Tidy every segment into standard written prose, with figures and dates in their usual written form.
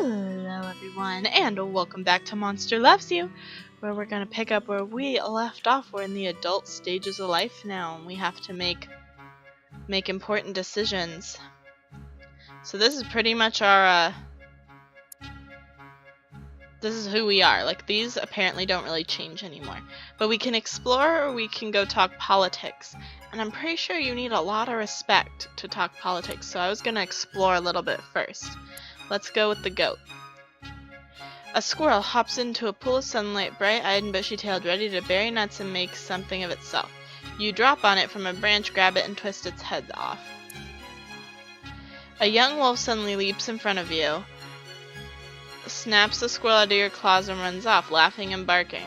Hello everyone, and welcome back to Monster Loves You, where we're going to pick up where we left off. We're in the adult stages of life now, and we have to make important decisions. So this is pretty much our, this is who we are. Like, these apparently don't really change anymore. But we can explore, or we can go talk politics. And I'm pretty sure you need a lot of respect to talk politics, so I was going to explore a little bit first. Let's go with the goat. A squirrel hops into a pool of sunlight, bright-eyed and bushy-tailed, ready to bury nuts and make something of itself. You drop on it from a branch, grab it, and twist its head off. A young wolf suddenly leaps in front of you, snaps the squirrel out of your claws, and runs off, laughing and barking.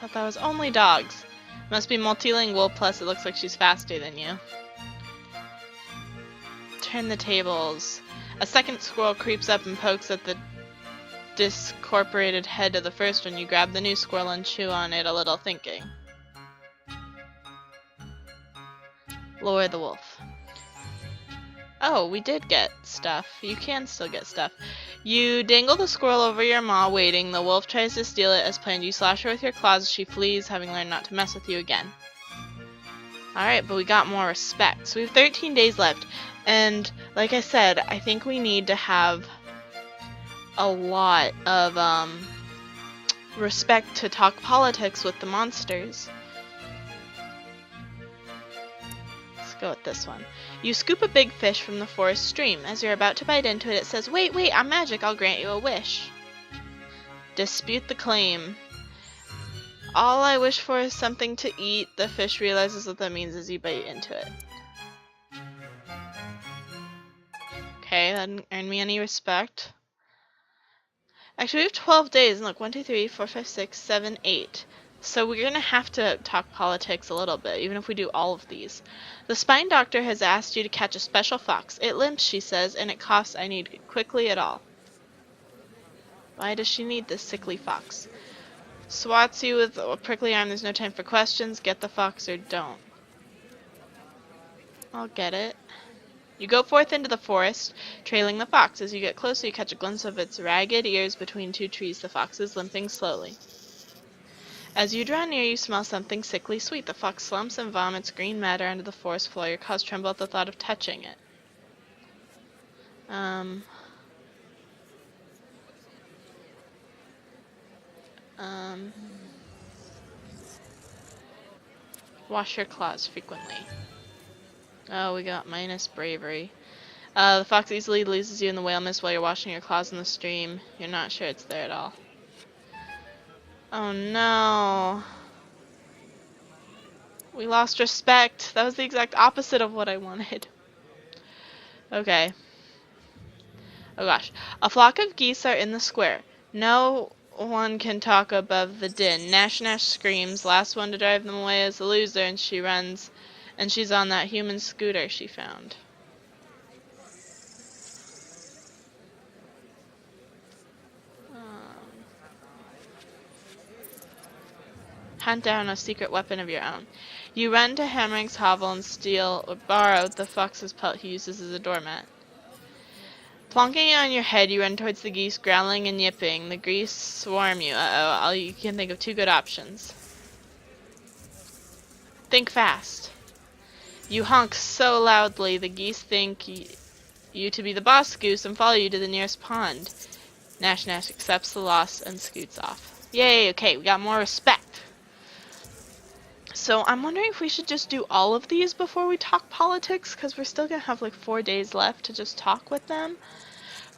I thought that was only dogs. Must be multilingual, plus it looks like she's faster than you. Turn the tables. A second squirrel creeps up and pokes at the discorporated head of the first one. You grab the new squirrel and chew on it a little, thinking. Lower the wolf. Oh, we did get stuff. You can still get stuff. You dangle the squirrel over your maw, waiting. The wolf tries to steal it as planned. You slash her with your claws as she flees, having learned not to mess with you again. Alright, but we got more respect. So we have 13 days left. And like I said, I think we need to have a lot of respect to talk politics with the monsters. Let's go with this one. You scoop a big fish from the forest stream. As you're about to bite into it, it says, "Wait, I'm magic, I'll grant you a wish." Dispute the claim. All I wish for is something to eat. The fish realizes what that means as you bite into it. Okay, that didn't earn me any respect. Actually, we have 12 days, and look, 1, 2, 3, 4, 5, 6, 7, 8. So we're gonna have to talk politics a little bit, even if we do all of these. The spine doctor has asked you to catch a special fox. It limps, she says, and it coughs. I need it quickly at all. Why does she need this sickly fox? Swats you with a prickly arm. There's no time for questions. Get the fox or don't. I'll get it. You go forth into the forest, trailing the fox. As you get closer, you catch a glimpse of its ragged ears between two trees. The fox is limping slowly. As you draw near, you smell something sickly sweet. The fox slumps and vomits green matter onto the forest floor. Your claws tremble at the thought of touching it. Wash your claws frequently. Oh, we got minus bravery. The fox easily loses you in the whale mist while you're washing your claws in the stream. You're not sure it's there at all. Oh no. We lost respect. That was the exact opposite of what I wanted. Okay. Oh gosh. A flock of geese are in the square. No one can talk above the din. Gnash-Nash screams. Last one to drive them away is the loser, and she runs. And she's on that human scooter she found. Hunt down a secret weapon of your own. You run to Hamrink's hovel and steal or borrow the fox's pelt he uses as a doormat. Plonking it on your head, you run towards the geese, growling and yipping. The geese swarm you. You can think of two good options. Think fast. You honk so loudly, the geese think you to be the boss goose and follow you to the nearest pond. Gnash-Nash accepts the loss and scoots off. Yay, okay, we got more respect. So I'm wondering if we should just do all of these before we talk politics, because we're still going to have like 4 days left to just talk with them.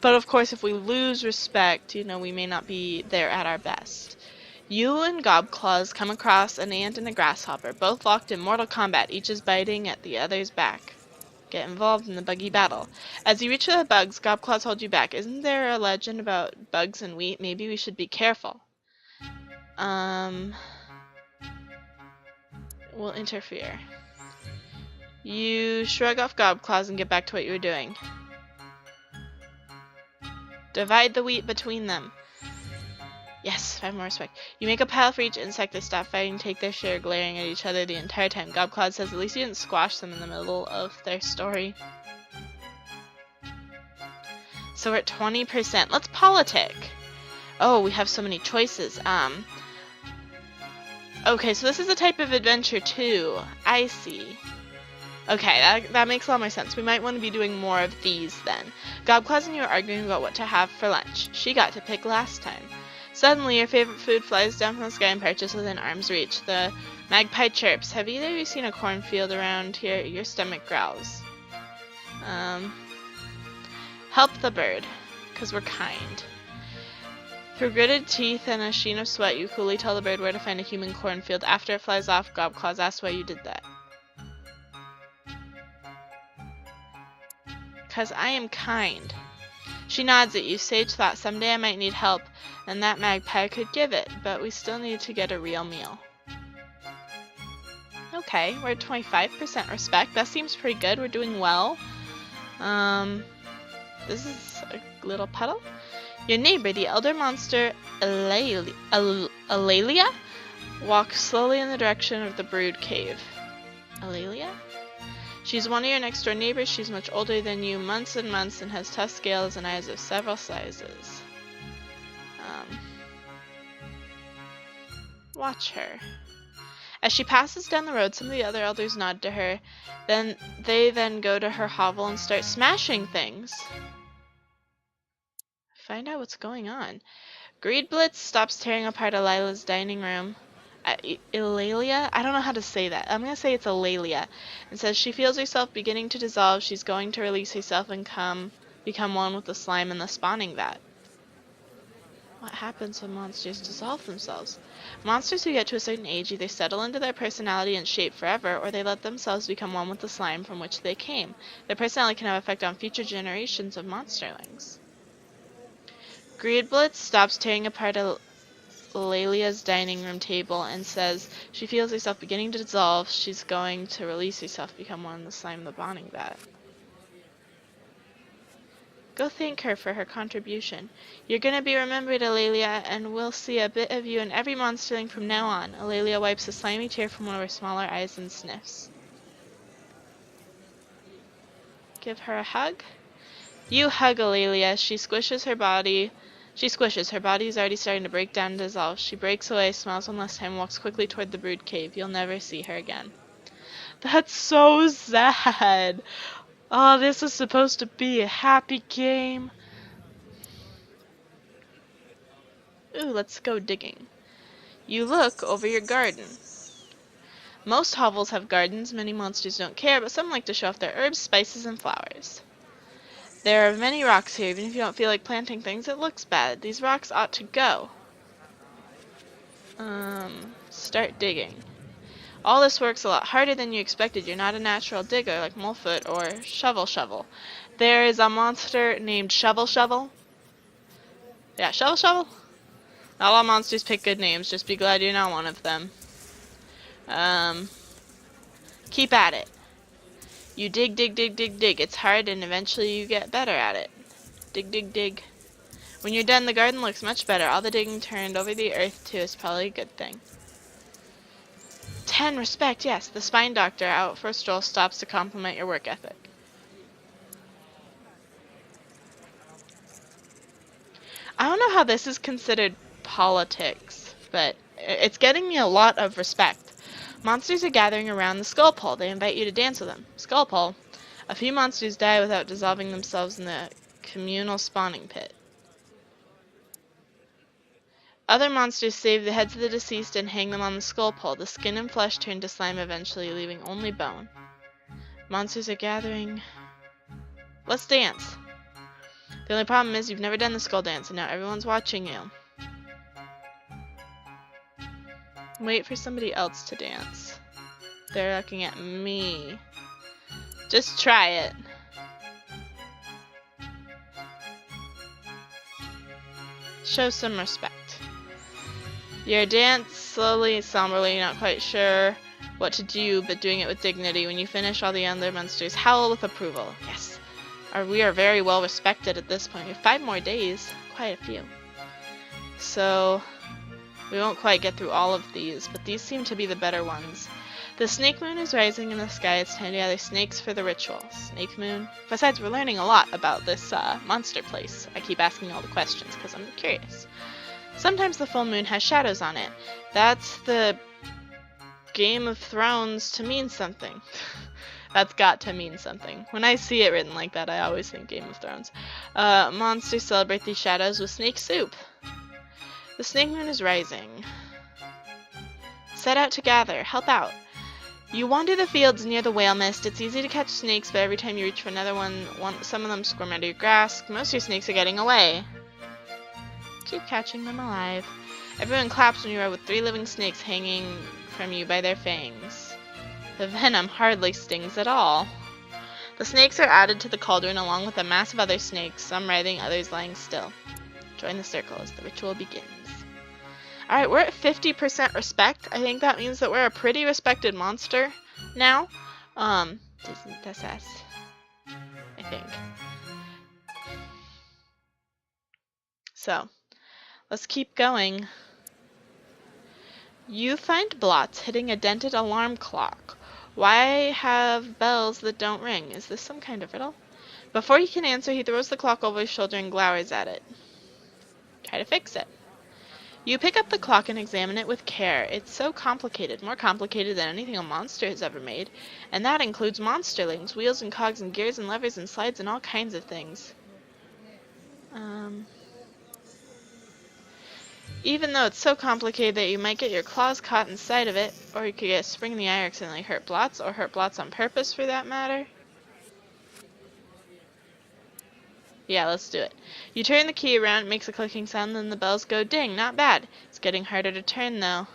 But of course, if we lose respect, you know, we may not be there at our best. You and Gobclaws come across an ant and a grasshopper, both locked in mortal combat. Each is biting at the other's back. Get involved in the buggy battle. As you reach the bugs, Gobclaws hold you back. Isn't there a legend about bugs and wheat? Maybe we should be careful. Will interfere. You shrug off Gobclaws and get back to what you were doing. Divide the wheat between them. Yes, 5 more respect. You make a pile for each insect. They stop fighting, take their share, glaring at each other the entire time. Gobclaw says at least you didn't squash them in the middle of their story. So we're at 20%. Let's politic. Oh, we have so many choices. Okay, so this is a type of adventure too. I see. Okay, that makes a lot more sense. We might want to be doing more of these then. Gobclaws and you are arguing about what to have for lunch. She got to pick last time. Suddenly, your favorite food flies down from the sky and perches within arm's reach. The magpie chirps. Have either of you seen a cornfield around here? Your stomach growls. Help the bird, because we're kind. Through gritted teeth and a sheen of sweat, you coolly tell the bird where to find a human cornfield. After it flies off, Gobclaws asks why you did that. Because I am kind. She nods at you. Sage thought someday I might need help, and that magpie could give it, but we still need to get a real meal. Okay, we're at 25% respect. That seems pretty good. We're doing well. This is a little puddle. Your neighbor, the elder monster Alalia, walks slowly in the direction of the brood cave. Alalia? She's one of your next door neighbors. She's much older than you, months and months, and has tough scales and eyes of several sizes. Watch her. As she passes down the road, some of the other elders nod to her. Then they go to her hovel and start smashing things. Find out what's going on. Greed Blitz stops tearing apart Elila's dining room. Ilalia? I don't know how to say that. I'm going to say it's Ilalia. And says she feels herself beginning to dissolve. She's going to release herself and become one with the slime in the spawning vat. What happens when monsters dissolve themselves? Monsters who get to a certain age either settle into their personality and shape forever, or they let themselves become one with the slime from which they came. Their personality can have effect on future generations of monsterlings. Greedblitz stops tearing apart Lelia's dining room table and says she feels herself beginning to dissolve. She's going to release herself, become one in the slime of the bonding vat. Go thank her for her contribution. You're gonna be remembered, Alalia, and we'll see a bit of you in every monsterling from now on. Alalia wipes a slimy tear from one of her smaller eyes and sniffs. Give her a hug? You hug Alalia. She squishes her body. Her body is already starting to break down and dissolve. She breaks away, smiles one last time, and walks quickly toward the brood cave. You'll never see her again. That's so sad. Oh, this is supposed to be a happy game. Ooh, let's go digging. You look over your garden. Most hovels have gardens. Many monsters don't care, but some like to show off their herbs, spices, and flowers. There are many rocks here. Even if you don't feel like planting things, it looks bad. These rocks ought to go. Start digging. All this work's a lot harder than you expected. You're not a natural digger like Molefoot or Shovel. There is a monster named Shovel. Yeah, Shovel. Not all monsters pick good names. Just be glad you're not one of them. Keep at it. You dig. It's hard and eventually you get better at it. Dig. When you're done, the garden looks much better. All the digging turned over the earth too is probably a good thing. 10 respect, yes. The spine doctor out for a stroll stops to compliment your work ethic. I don't know how this is considered politics, but it's getting me a lot of respect. Monsters are gathering around the skull pole. They invite you to dance with them. Skull pole. A few monsters die without dissolving themselves in the communal spawning pit. Other monsters save the heads of the deceased and hang them on the skull pole. The skin and flesh turn to slime eventually, leaving only bone. Monsters are gathering. Let's dance. The only problem is you've never done the skull dance, and now everyone's watching you. Wait for somebody else to dance. They're looking at me. Just try it. Show some respect. You dance slowly, somberly, not quite sure what to do, but doing it with dignity. When you finish, all the other monsters howl with approval. Yes, we are very well respected at this point. We have 5 more days, quite a few. So, We won't quite get through all of these, but these seem to be the better ones. The snake moon is rising in the sky. It's time to gather snakes for the ritual. Snake moon? Besides, we're learning a lot about this monster place. I keep asking all the questions because I'm curious. Sometimes the full moon has shadows on it. That's the Game of Thrones to mean something. That's got to mean something. When I see it written like that, I always think Game of Thrones. Monsters celebrate these shadows with snake soup. The snake moon is rising. Set out to gather. Help out. You wander the fields near the whale mist. It's easy to catch snakes, but every time you reach for another one, some of them squirm out of your grasp. Most of your snakes are getting away. Keep catching them alive. Everyone claps when you are with 3 living snakes hanging from you by their fangs. The venom hardly stings at all. The snakes are added to the cauldron along with a mass of other snakes, some writhing, others lying still. Join the circle as the ritual begins. Alright, we're at 50% respect. I think that means that we're a pretty respected monster now. Isn't das es? I think. So, let's keep going. You find blots hitting a dented alarm clock. Why have bells that don't ring? Is this some kind of riddle? Before you can answer, he throws the clock over his shoulder and glowers at it. Try to fix it. You pick up the clock and examine it with care. It's so complicated, more complicated than anything a monster has ever made. And that includes monsterlings, wheels and cogs and gears and levers and slides and all kinds of things. Even though it's so complicated that you might get your claws caught inside of it, or you could get a spring in the eye or accidentally hurt blots, or hurt blots on purpose for that matter. Yeah, let's do it. You turn the key around, it makes a clicking sound, then the bells go ding. Not bad. It's getting harder to turn, though.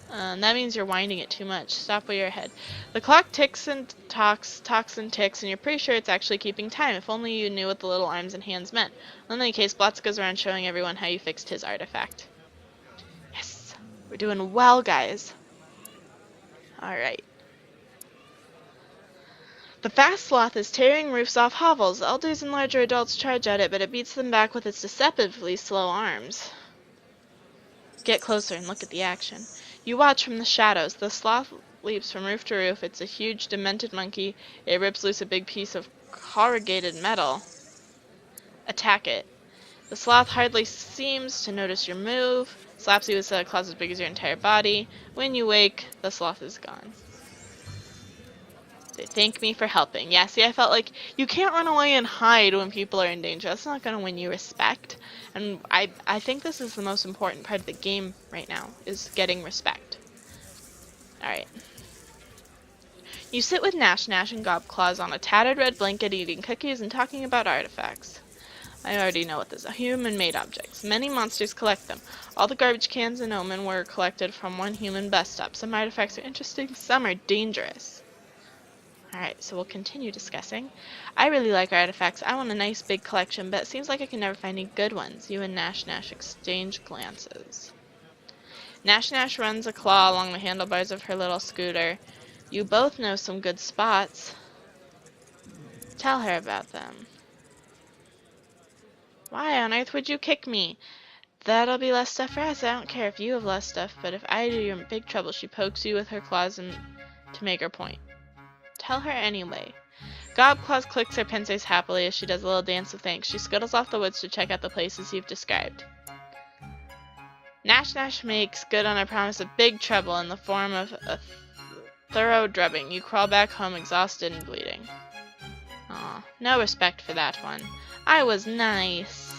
That means you're winding it too much. Stop while you're ahead. The clock ticks and talks and ticks, and you're pretty sure it's actually keeping time. If only you knew what the little arms and hands meant. In any case, Blotz goes around showing everyone how you fixed his artifact. Yes! We're doing well, guys. Alright. The fast sloth is tearing roofs off hovels. Elders and larger adults charge at it, but it beats them back with its deceptively slow arms. Get closer and look at the action. You watch from the shadows. The sloth leaps from roof to roof. It's a huge, demented monkey. It rips loose a big piece of corrugated metal. Attack it. The sloth hardly seems to notice your move. Slaps you with a set of claws as big as your entire body. When you wake, the sloth is gone. They thank me for helping. Yeah, see, I felt like you can't run away and hide when people are in danger. That's not going to win you respect. And I think this is the most important part of the game right now, is getting respect. Alright. You sit with Gnash-Nash and Gobclaws on a tattered red blanket eating cookies and talking about artifacts. I already know what this is. Human-made objects. Many monsters collect them. All the garbage cans in Omen were collected from one human bus stop. Some artifacts are interesting, some are dangerous. Alright, so we'll continue discussing. I really like artifacts. I want a nice big collection, but it seems like I can never find any good ones. You and Gnash-Nash exchange glances. Gnash-Nash runs a claw along the handlebars of her little scooter. You both know some good spots. Tell her about them. Why on earth would you kick me? That'll be less stuff for us. I don't care if you have less stuff, but if I do, you're in big trouble. She pokes you with her claws to make her point. Tell her anyway. Gobclaws clicks her pincers happily as she does a little dance of thanks. She scuttles off the woods to check out the places you've described. Gnash-Nash makes good on her promise of big trouble in the form of a thorough drubbing. You crawl back home exhausted and bleeding. Aw, no respect for that one. I was nice.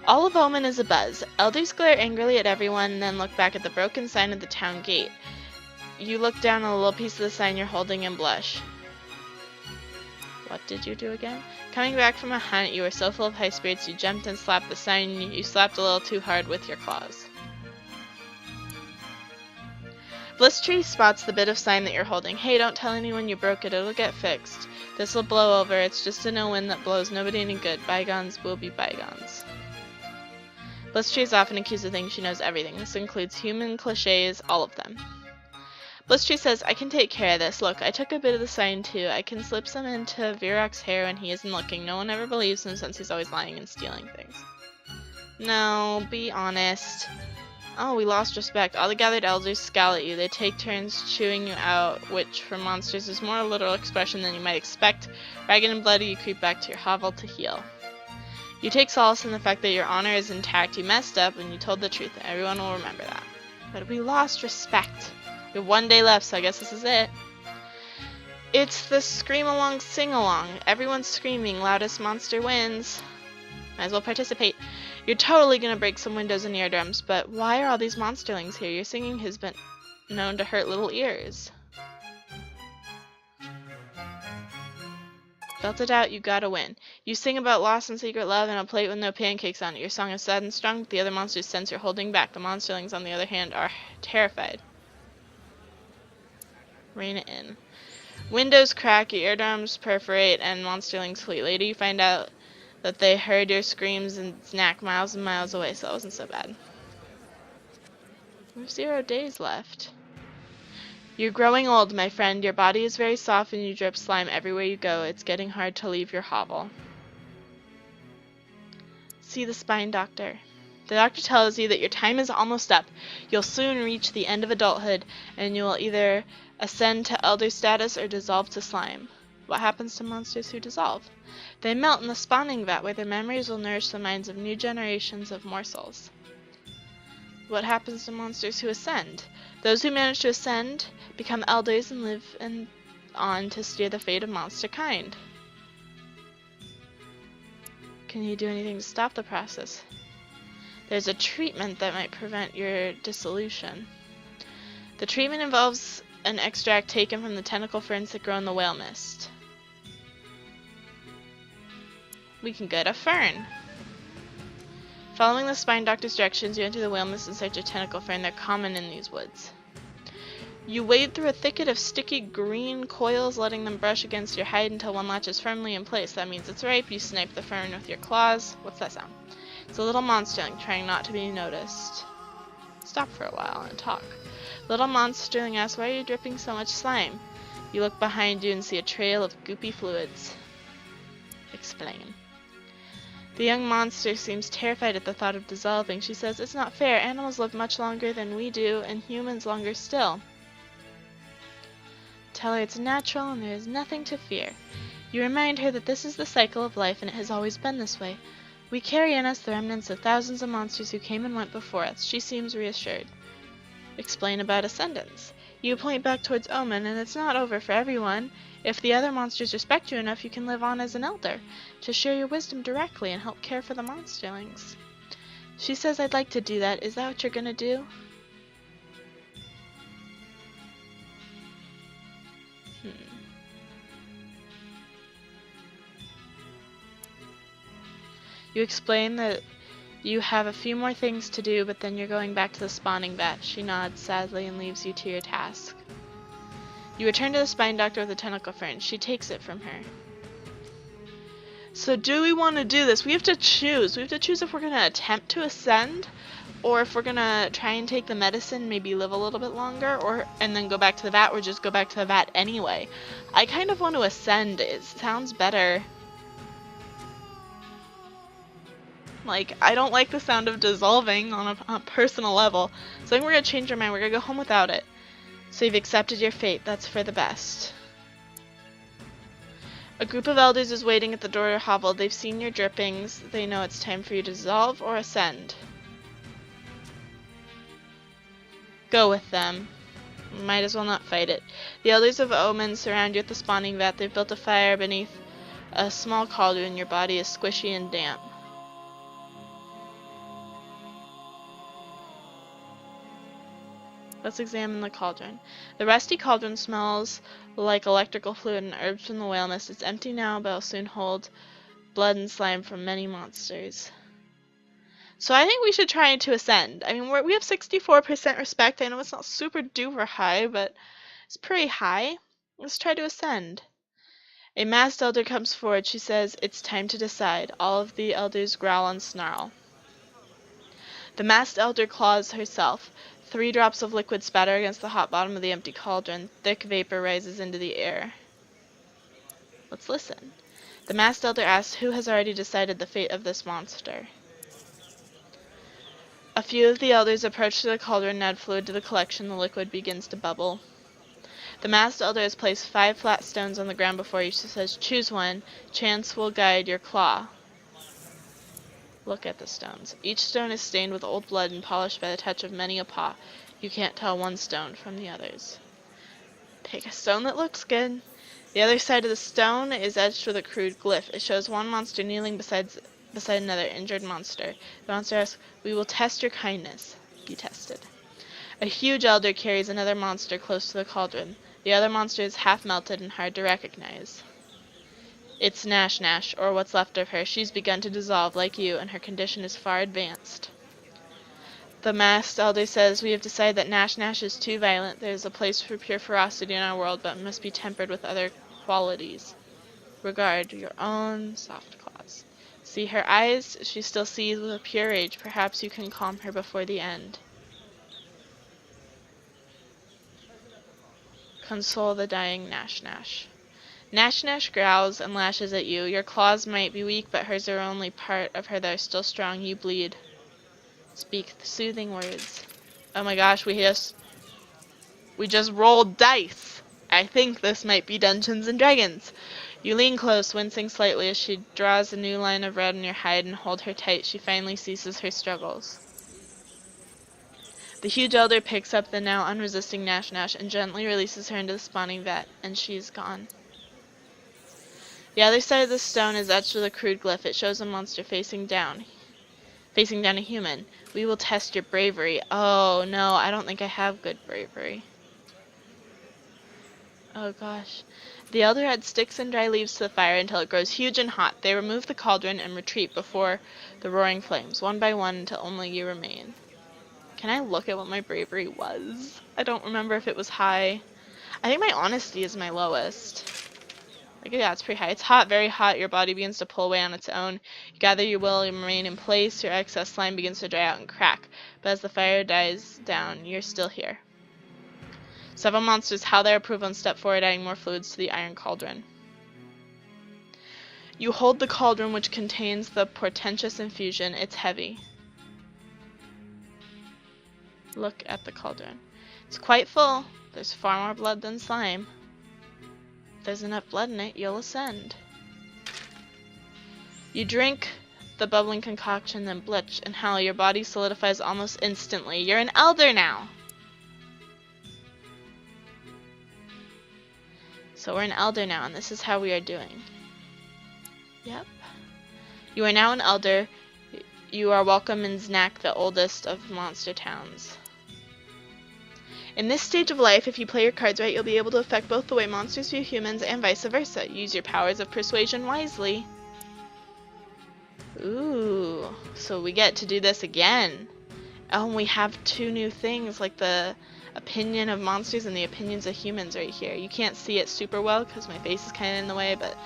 All of Omen is abuzz. Elders glare angrily at everyone and then look back at the broken sign at the town gate. You look down at a little piece of the sign you're holding and blush. What did you do again? Coming back from a hunt, you were so full of high spirits you jumped and slapped the sign. You slapped a little too hard with your claws. Blisstree spots the bit of sign that you're holding. Hey, don't tell anyone you broke it. It'll get fixed. This'll blow over. It's just a no wind that blows nobody any good. Bygones will be bygones. Blisstree is often accused of things she knows everything. This includes human cliches, all of them. Blisstree says, I can take care of this. Look, I took a bit of the sign too. I can slip some into Virok's hair when he isn't looking. No one ever believes him since he's always lying and stealing things. No, be honest. Oh, we lost respect. All the gathered elders scowl at you. They take turns chewing you out, which for monsters is more a literal expression than you might expect. Ragged and bloody, you creep back to your hovel to heal. You take solace in the fact that your honor is intact. You messed up and you told the truth. Everyone will remember that. But we lost respect. We have 1 day left, so I guess this is it. It's the scream along, sing along. Everyone's screaming, loudest monster wins. Might as well participate. You're totally gonna break some windows and eardrums, but why are all these monsterlings here? Your singing has been known to hurt little ears. Belt it out, you gotta win. You sing about lost and secret love and a plate with no pancakes on it. Your song is sad and strong, but the other monsters sense you're holding back. The monsterlings, on the other hand, are terrified. Rein it in. Windows crack, your eardrums perforate, and monsterlings flee. Later you find out that they heard your screams and snack miles and miles away, so that wasn't so bad. We have 0 days left. You're growing old, my friend. Your body is very soft and you drip slime everywhere you go. It's getting hard to leave your hovel. See the spine doctor. The doctor tells you that your time is almost up. You'll soon reach the end of adulthood, and you will either ascend to elder status or dissolve to slime. What happens to monsters who dissolve? They melt in the spawning vat where their memories will nourish the minds of new generations of morsels. What happens to monsters who ascend? Those who manage to ascend become elders and live on to steer the fate of monster kind. Can you do anything to stop the process? There's a treatment that might prevent your dissolution. The treatment involves an extract taken from the tentacle ferns that grow in the whale mist. We can get a fern. Following the spine doctor's directions, you enter the whale mist and search a tentacle fern. They're common in these woods. You wade through a thicket of sticky green coils, letting them brush against your hide until one latches firmly in place. That means it's ripe. You snipe the fern with your claws. What's that sound? It's a little monsterling trying not to be noticed. Stop for a while and talk. Little monsterling asks, why are you dripping so much slime? You look behind you and see a trail of goopy fluids. Explain. The young monster seems terrified at the thought of dissolving. She says, it's not fair. Animals live much longer than we do, and humans longer still. Tell her it's natural and there is nothing to fear. You remind her that this is the cycle of life and it has always been this way. We carry in us the remnants of thousands of monsters who came and went before us. She seems reassured. Explain about ascendance. You point back towards Omen, and it's not over for everyone. If the other monsters respect you enough, you can live on as an elder, to share your wisdom directly and help care for the monsterlings. She says I'd like to do that. Is that what you're gonna do? You explain that you have a few more things to do, but then you're going back to the spawning vat. She nods sadly and leaves you to your task. You return to the spine doctor with the tentacle fern. She takes it from her. So do we want to do this? We have to choose. We have to choose if we're going to attempt to ascend, or if we're going to try and take the medicine, maybe live a little bit longer, and then go back to the vat, or just go back to the vat anyway. I kind of want to ascend. It sounds better. Like, I don't like the sound of dissolving on a personal level. So I think we're going to change our mind. We're going to go home without it. So you've accepted your fate. That's for the best. A group of elders is waiting at the door of your hovel. They've seen your drippings. They know it's time for you to dissolve or ascend. Go with them. Might as well not fight it. The elders of Omen surround you at the spawning vat. They've built a fire beneath a small cauldron. Your body is squishy and damp. Let's examine the cauldron. The rusty cauldron smells like electrical fluid and herbs from the whale mist. It's empty now, but will soon hold blood and slime from many monsters. So I think we should try to ascend. I mean, we have 64% respect. I know it's not super duper high, but it's pretty high. Let's try to ascend. A masked elder comes forward. She says, it's time to decide. All of the elders growl and snarl. The masked elder claws herself. 3 drops of liquid spatter against the hot bottom of the empty cauldron. Thick vapor rises into the air. Let's listen. The masked elder asks, who has already decided the fate of this monster? A few of the elders approach the cauldron and add fluid to the collection. The liquid begins to bubble. The masked elder has placed 5 flat stones on the ground before you. She says, "Choose one. Chance will guide your claw." Look at the stones. Each stone is stained with old blood and polished by the touch of many a paw. You can't tell one stone from the others. Pick a stone that looks good. The other side of the stone is etched with a crude glyph. It shows one monster kneeling beside another injured monster. The monster asks, "We will test your kindness." Be tested. A huge elder carries another monster close to the cauldron. The other monster is half melted and hard to recognize. It's Gnash-Nash, or what's left of her. She's begun to dissolve like you, and her condition is far advanced. The masked elder says, "We have decided that Gnash-Nash is too violent. There is a place for pure ferocity in our world, but it must be tempered with other qualities. Regard your own soft claws. See her eyes? She still sees with a pure rage. Perhaps you can calm her before the end. Console the dying Gnash-Nash." Gnash-Nash growls and lashes at you. Your claws might be weak, but hers are only part of her that are still strong. You bleed. Speak soothing words. Oh my gosh, we just rolled dice. I think this might be Dungeons and Dragons. You lean close, wincing slightly as she draws a new line of red on your hide and hold her tight. She finally ceases her struggles. The huge elder picks up the now unresisting Gnash-Nash and gently releases her into the spawning vat, and she's gone. The other side of the stone is etched with a crude glyph. It shows a monster facing down a human. "We will test your bravery." Oh no, I don't think I have good bravery. Oh gosh. The elder adds sticks and dry leaves to the fire until it grows huge and hot. They remove the cauldron and retreat before the roaring flames, one by one, until only you remain. Can I look at what my bravery was? I don't remember if it was high. I think my honesty is my lowest. Like, yeah, it's pretty high. It's hot, very hot. Your body begins to pull away on its own. You gather your will and remain in place. Your excess slime begins to dry out and crack. But as the fire dies down, you're still here. Several monsters howl their approval and step forward, adding more fluids to the iron cauldron. You hold the cauldron, which contains the portentous infusion. It's heavy. Look at the cauldron. It's quite full. There's far more blood than slime. If there's enough blood in it, you'll ascend. You drink the bubbling concoction, then blitch and howl. Your body solidifies almost instantly. You're an elder now! So we're an elder now, and this is how we are doing. Yep. You are now an elder. You are welcome in Znak, the oldest of monster towns. In this stage of life, if you play your cards right, you'll be able to affect both the way monsters view humans and vice versa. Use your powers of persuasion wisely. Ooh, so we get to do this again. Oh, and we have 2 new things, like the opinion of monsters and the opinions of humans right here. You can't see it super well because my face is kind of in the way, but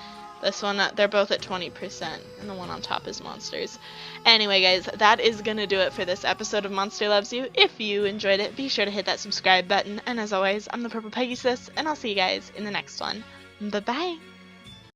this one, they're both at 20%, and the one on top is monsters. Anyway, guys, that is going to do it for this episode of Monster Loves You. If you enjoyed it, be sure to hit that subscribe button. And as always, I'm the Purple Pegasus, and I'll see you guys in the next one. Bye-bye!